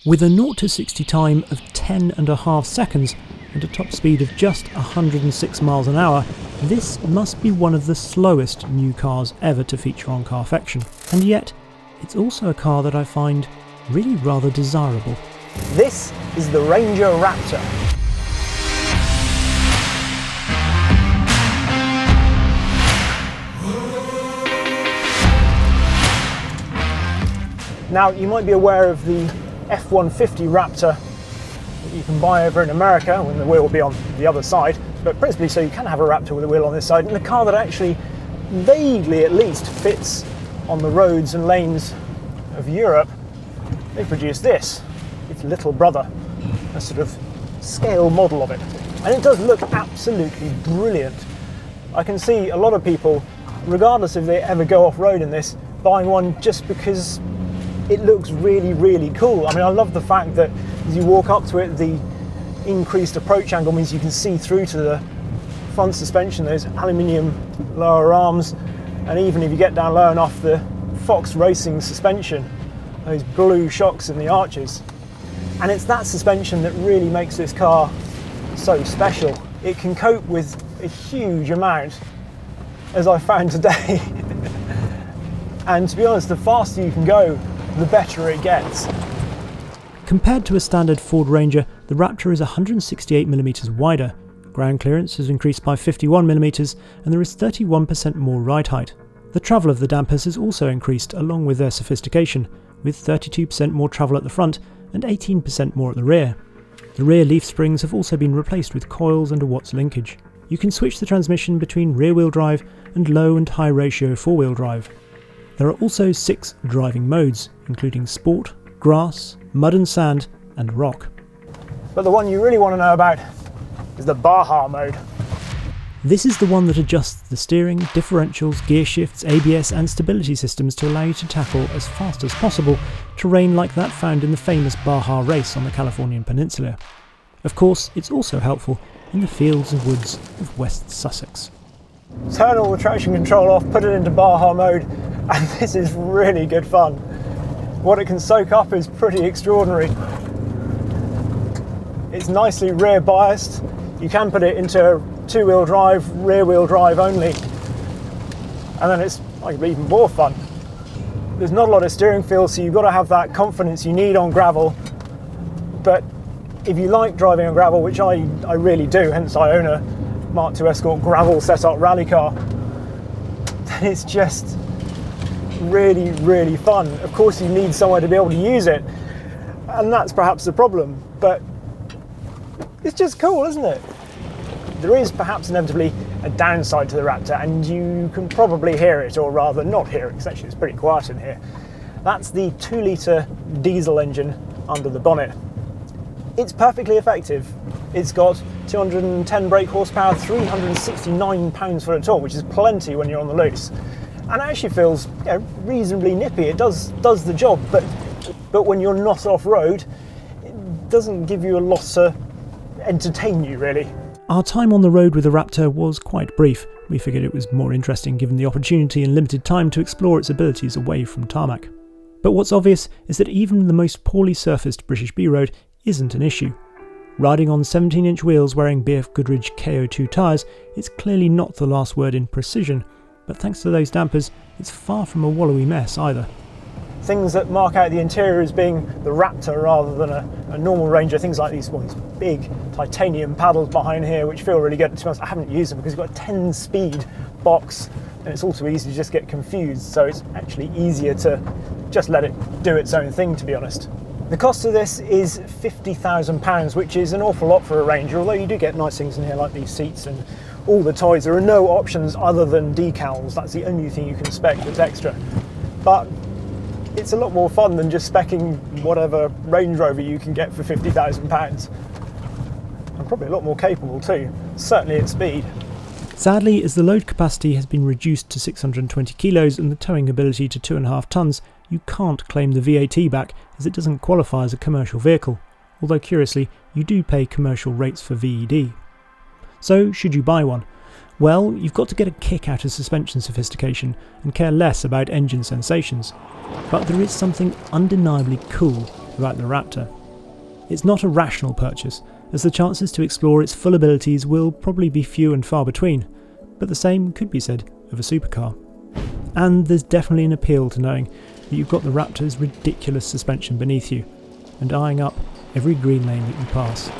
With a 0 to 60 time of 10.5 seconds and a top speed of just 106 miles an hour, this must be one of the slowest new cars ever to feature on Carfection. And yet, it's also a car that I find really rather desirable. This is the Ranger Raptor. Now, you might be aware of the F-150 Raptor that you can buy over in America, when the wheel will be on the other side, but principally so you can have a Raptor with a wheel on this side, and the car that actually, vaguely at least, fits on the roads and lanes of Europe. They produced this, its little brother, a sort of scale model of it. And it does look absolutely brilliant. I can see a lot of people, regardless if they ever go off-road in this, buying one just because it looks really, really cool. I mean, I love the fact that as you walk up to it, the increased approach angle means you can see through to the front suspension, those aluminium lower arms, and even if you get down low enough, the Fox Racing suspension, those blue shocks in the arches. And it's that suspension that really makes this car so special. It can cope with a huge amount, as I found today. And to be honest, the faster you can go, the better it gets. Compared to a standard Ford Ranger, the Raptor is 168mm wider, ground clearance has increased by 51mm, and there is 31% more ride height. The travel of the dampers has also increased along with their sophistication, with 32% more travel at the front and 18% more at the rear. The rear leaf springs have also been replaced with coils and a Watts linkage. You can switch the transmission between rear-wheel drive and low and high ratio four-wheel drive. There are also 6 driving modes, including Sport, Grass, Mud and Sand, and Rock. But the one you really want to know about is the Baja mode. This is the one that adjusts the steering, differentials, gear shifts, ABS and stability systems to allow you to tackle as fast as possible terrain like that found in the famous Baja race on the Californian peninsula. Of course, it's also helpful in the fields and woods of West Sussex. Turn all the traction control off, put it into Baja mode, and this is really good fun. What it can soak up is pretty extraordinary. It's nicely rear biased. You can put it into two-wheel drive, rear-wheel drive only, and then it's arguably even more fun. There's not a lot of steering feel, so you've got to have that confidence you need on gravel, but if you like driving on gravel, which I really do, hence I own a Mark II Escort gravel setup rally car, then it's just really, really fun. Of course, you need somewhere to be able to use it, and that's perhaps the problem, but it's just cool, isn't it? There is perhaps inevitably a downside to the Raptor, and you can probably hear it, or rather not hear it, because actually it's pretty quiet in here. That's the 2-litre diesel engine under the bonnet. It's perfectly effective. It's got 210 brake horsepower, 369 pounds-foot of torque, which is plenty when you're on the loose. And it actually feels, reasonably nippy. It does the job, but when you're not off-road, it doesn't give you a lot to entertain you, really. Our time on the road with the Raptor was quite brief. We figured it was more interesting given the opportunity and limited time to explore its abilities away from tarmac. But what's obvious is that even the most poorly surfaced British B-road isn't an issue. Riding on 17-inch wheels wearing BF Goodrich KO2 tyres, it's clearly not the last word in precision, but thanks to those dampers, it's far from a wallowy mess either. Things that mark out the interior as being the Raptor rather than a normal Ranger, things like these big titanium paddles behind here, which feel really good. To be honest, I haven't used them because you've got a 10-speed box, and it's also easy to just get confused, so it's actually easier to just let it do its own thing, to be honest. The cost of this is £50,000, which is an awful lot for a Ranger, although you do get nice things in here like these seats and all the toys. There are no options other than decals. That's the only thing you can spec that's extra. But it's a lot more fun than just speccing whatever Range Rover you can get for £50,000. And probably a lot more capable too, certainly at speed. Sadly, as the load capacity has been reduced to 620 kilos and the towing ability to 2.5 tonnes, you can't claim the VAT back as it doesn't qualify as a commercial vehicle, although curiously, you do pay commercial rates for VED. So, should you buy one? Well, you've got to get a kick out of suspension sophistication and care less about engine sensations. But there is something undeniably cool about the Raptor. It's not a rational purchase, as the chances to explore its full abilities will probably be few and far between, but the same could be said of a supercar. And there's definitely an appeal to knowing that you've got the Raptor's ridiculous suspension beneath you, and eyeing up every green lane that you pass.